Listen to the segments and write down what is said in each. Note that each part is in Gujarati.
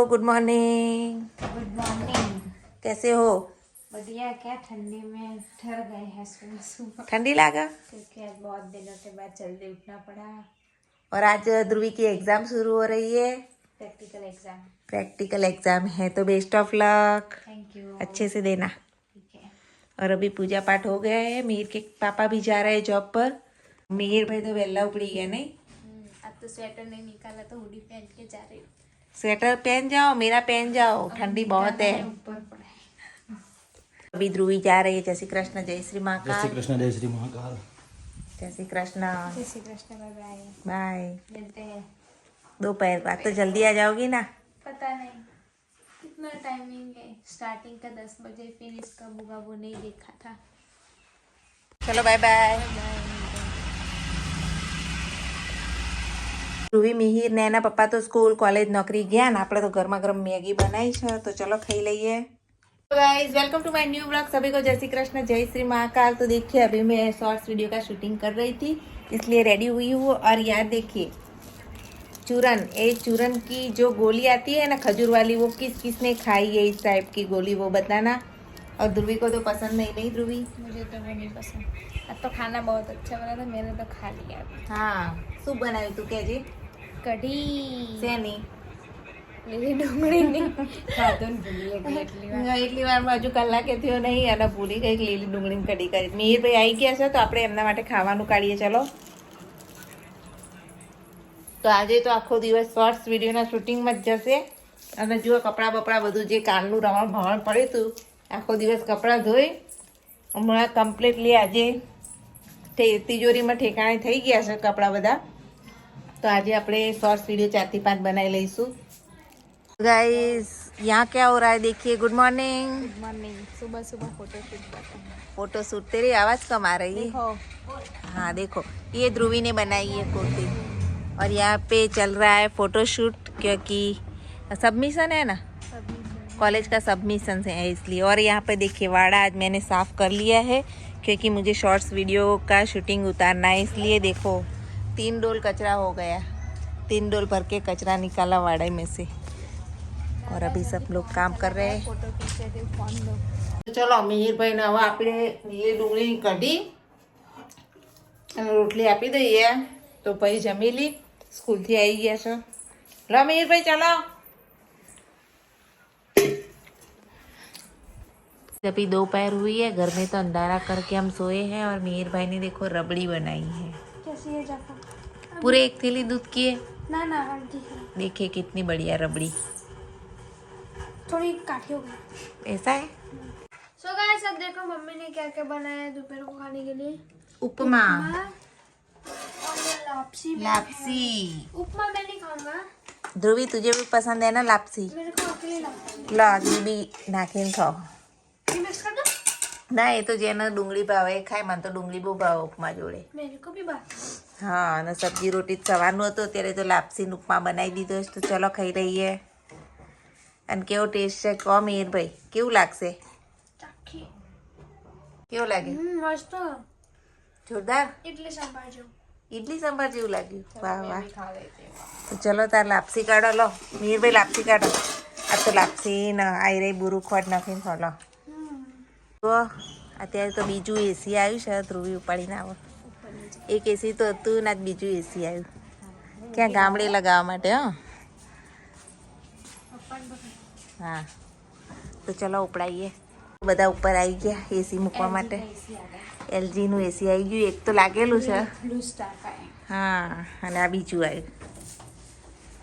Good morning. Good morning. कैसे हो? बढ़िया। क्या ठंडी में ठहर गए हैं सुबह ठंडी लगा? क्योंकि आज बहुत दिनों के बाद जल्दी उठना पड़ा। और आज ध्रुवी की एग्जाम शुरू हो रही है। प्रैक्टिकल एग्जाम है तो best of luck. Thank you. अच्छे से देना। ठीक है। और अभी पूजा पाठ हो गया है। मीर के पापा भी जा रहे हैं जॉब पर। मीर भाई तो वेला उपड़ी गया नहीं। अब तो स्वेटर नहीं निकाला तो हुडी पहन के जा रही हूँ। स्वेटर पहन जाओ, मेरा पहन जाओ, ठंडी बहुत है। ऊपर पड़ा है। अभी ध्रुवी जा रही है। जय श्री कृष्ण, जय श्री जय महाकाल। श्री कृष्ण, जय श्री महाकाल। जय श्री कृष्ण। जय Shri Krishna. Bye bye. Bye. मिलते हैं। दोपहर बाद तो जल्दी आ जाओगी ना? पता नहीं कितना टाइमिंग है। स्टार्टिंग का 10 बजे, फिर इसका बुगा वो नहीं देखा था। चलो बाय बाय। ધ્રુવી, મિહિર ને એના પપ્પા તો સ્કૂલ કોલેજ નોકરી ગયા ને આપણે તો ગરમા ગરમ મેગી બનાવી છે તો ચલો ખાઈ લઈએ। Guys welcome to my new blog. सभी को जय श्री कृष्ण, जय श्री महाकाल। तो देखिए अभी मैं शॉर्ट्स वीडियो का शूटिंग कर रही थी इसलिए रेडी हुई हूँ। और यार देखिए चूरन, ये चूरन की जो गोली आती है ना खजूर वाली, वो किस किसने खाई है इस टाइप की गोली, वो बताना। और ध्रुवी को तो पसंद नहीं ध्रुवी? मुझे तो वो नहीं पसंद। अब तो खाना बहुत अच्छा बना था, मैंने तो खा लिया। हाँ શું બનાવ્યું તું કહેજે? કઢી શેની? લીલી ડુંગળીની ખાધો ને ભૂલી ગઈ એટલી વાર। એટલી વારમાં હજુ કલાકે થયો નહીં અને ભૂલી ગઈ લીલી ડુંગળીની કઢી કરી। મિહિરભાઈ આવી ગયા છે તો આપણે એમના માટે ખાવાનું કાઢીએ। ચલો તો આજે તો આખો દિવસ શોર્ટ્સ વિડીયોના શૂટિંગમાં જ જશે। અને જુઓ કપડાં બપડા બધું જે કાલનું રવણ ભવણ પડ્યું હતું, આખો દિવસ કપડાં ધોઈ હમણાં કમ્પ્લીટલી આજે તિજોરીમાં ઠેકાણે થઈ ગયા છે કપડાં બધા। तो आज આપણે शॉर्ट्स वीडियो 4 થી 5 बनाई लईશું। गाइस यहाँ क्या हो रहा है देखिए। Good morning. Good morning. सुबह सुबह फोटो शूट करते हैं। फोटो शूट, तेरी आवाज़ कम आ रही है। देखो हाँ देखो, ये ध्रुवी ने बनाई है कुर्ती। और यहाँ पे चल रहा है फोटो शूट क्योंकि सबमिशन है ना, कॉलेज का सबमिशन है इसलिए। और यहाँ पे देखिए वाड़ा आज मैंने साफ़ कर लिया है क्योंकि मुझे शॉर्ट्स वीडियो का शूटिंग उतारना है इसलिए। देखो 3 डोल कचरा हो गया, 3 डोल भर के कचरा निकाला वाड़े में से। और अभी सब लोग काम कर रहे हैं। फोटो खींचे थे फोन लो। तो चलो मिहिर भाई ने હવે આપણે લીલી ડુંગળી કઢી અને રોટલી આપી દઈએ તો ભાઈ જમી લી, સ્કૂલથી આવી ગયા છો। લો મિહિર ભાઈ ચલો। अभी दोपहर हुई है, घर में तो अंधारा करके हम सोए हैं। और मिहिर भाई ने देखो रबड़ी बनाई है। कैसी है जाफा? पूरे 1 थैली दूध की है। ना ना हल्दी है। देखिए कितनी बढ़िया रबड़ी। थोड़ी काठी हो गई। ऐसा है। सो गाइस अब देखो मम्मी ने क्या क्या बनाया है दोपहर को खाने के लिए। उपमा, और ये लापसी भी लापसी। है। उपमा मैं नहीं खाऊंगा, ध्रुवी तुझे भी पसंद है ना लापसी? मेरे को अकेले लापसी। ला जी भी नाखीन खाओ ये मिक्स कर दो। ना। ये तो जेने डુંગળી ભાવે એ ખાય, મને તો ડુંગળી બહુ ભાવે ઉપમા જોડે। मेरे को भी बात। હા અને સબ્જી રોટી સવારનું હતું, અત્યારે તો લાપસીનો ઉપમા બનાવી દીધો છે તો ચલો ખાઈ રહીએ। અને કેવો ટેસ્ટ છે કહો મિહિરભાઈ, કેવું લાગશે? चाखी કેવું લાગે? मस्त। જોરદાર। इडली सांभर जो ઇડલી સંભાર જેવું લાગ્યું? વાહ વાહ। खा लेते हैं। તો ચલો તાર લાપસી કાઢો। લો મિહિરભાઈ લાપસી કાઢો। આ તો લાપસી ને આઈ રહી બુરું ખોટ નાખીને ખો। લો તો અત્યારે તો બીજું એસી આવ્યું છે, ધ્રુવી ઉપાડીને આવો। એક એસી તો હતું ને આજ બીજું એસી આવ્યું। ક્યાં ગામડે લગાવવા માટે? હા તો ચલો ઉપડાવીએ। બધા ઉપર આવી ગયા એસી મૂકવા માટે। એલજીનું એસી આવી ગયું, એક તો લાગેલું છે। ब्लू स्टार का है। હા અને આ બીજું આવ્યું।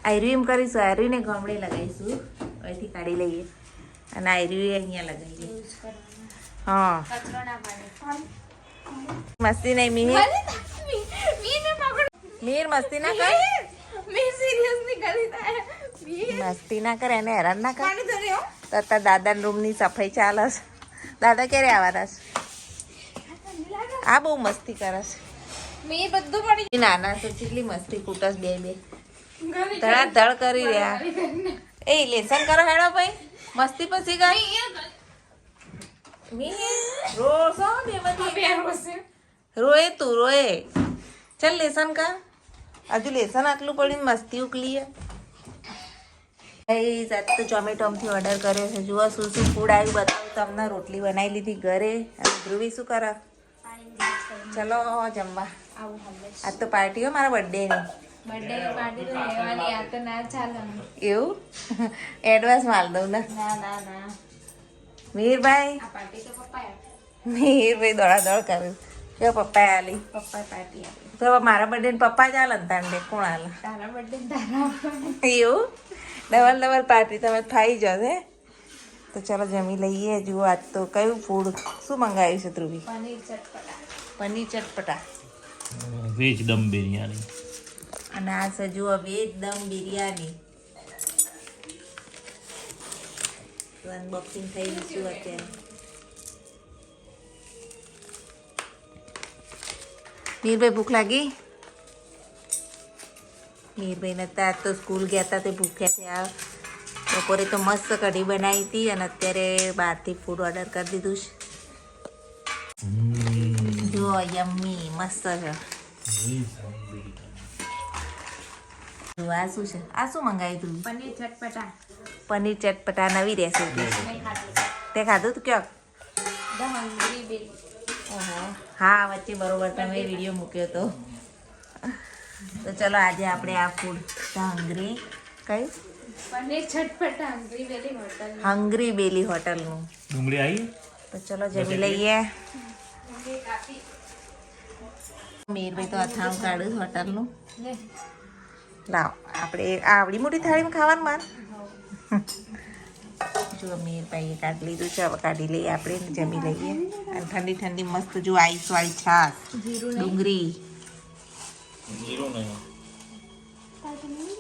આયરું એમ કરીશું, આયરુંને ગામડે લગાવીશું, અહીંથી કાઢી લઈએ અને આયરું અહીંયા લગાવીએ। यूज करना हाँ कचरा ना पानी। मस्ती नहीं मिहिर, मिहिर मस्ती ना कर। मैं सीरियसली खरीदा है। मस्ती ना कर, એને હેરાન ના કર। તો તાર દાદાના રૂમની સફાઈ ચાલે છે। દાદા ક્યારે આવવાના છે? આ બહુ મસ્તી કરે છે। मैं बद्दू पड़ी નાના તો કેટલી મસ્તી કૂટસ બે બે ધડાધડ કરી રહ્યા। એ લેસન કરો હેડો ભાઈ, મસ્તી પછી ગઈ મિહિર રોસો ને રોए तू रोए। चल लेसन का हजू लेसन आटलू पड़ी मस्ती उकली है। ગાઈઝ આજ તો ઝોમેટોમાંથી ઓર્ડર કર્યો છે. જુઓ શું શું ફૂડ આવ્યું બતાવું તમને. રોટલી બનાવી લીધી ઘરે. અને ધ્રુવી શું કરે? ચલો જમવા. આવું હવે આજ તો પાર્ટી હો મારા બર્થડેની. બર્થડે પાર્ટી તો લેવાની, આ તો ના ચાલે ને. એવું એડવાન્સ માલ દઉં ને. ના ના ના, મીરભાઈ આ પાર્ટી તો પપ્પાએ આપી. મીરભાઈ દોડાદોડ કરે. જો પપ્પાએ આલી. પપ્પાએ પાર્ટી આપી. તો મારા બર્થડે પપ્પા જ આલે ને તાંડે કોણ આલે? તારા બર્થડે તારા એવું ડબલ ડબલ પાર્ટી તમે ખાઈ જાઓ હે. તો ચલો જમી લઈએ. જુઓ આજ તો કયું ફૂડ શું મંગાવ્યું છે ધ્રુવી? પનીર ચટપટા. પનીર ચટપટા વેજ દમ બિરયાની. અને આ છે જુઓ વેજ દમ બિરયાની. અનબોક્સિંગ થઈ ગયું છે અત્યારે. મીરભાઈ ભૂખ લાગી? મીરભાઈને આજ તો સ્કૂલ ગયા હતા તે ભૂખ્યા થયા. બપોરે તો મસ્ત કઢી બનાવી હતી અને અત્યારે બહારથી ફૂડ ઓર્ડર કરી દીધું છે. જુઓ યમ્મી મસ્ત છે. જુઓ આ શું છે? આ શું મંગાવ્યું તું? પનીર ચટપટા. પનીર ચટપટા નવી રેસીપી. મેં ખાધું. તે ખાધું તું ક્યાં? The Hungry Bill. હા વચ્ચે બરોબર તમે વિડીયો મૂક્યો તો. તો ચલો આજે આપણે આ ફૂડ હંગરી કયું પનીર ચટપટા હંગરી વેલી હોટલ. હંગરી બેલી હોટલનું. ડુંગળી આવી? તો ચલો જમી લઈએ. કાપી મીરભાઈ તો અથાણું કાઢ્યું હોટલનું. લે. લાવ આપણે આવડી મોટી થાળીમાં ખાવાનું માન. જો મીરભાઈએ કાઢી લીધું છે. હવે કાઢી લઈએ આપણે જમી લઈએ. અને ઠંડી ઠંડી મસ્ત જો આઈસ વાળી છાશ જીરું નહીં. ડુંગળી. જીરું નહીં. કાઢી.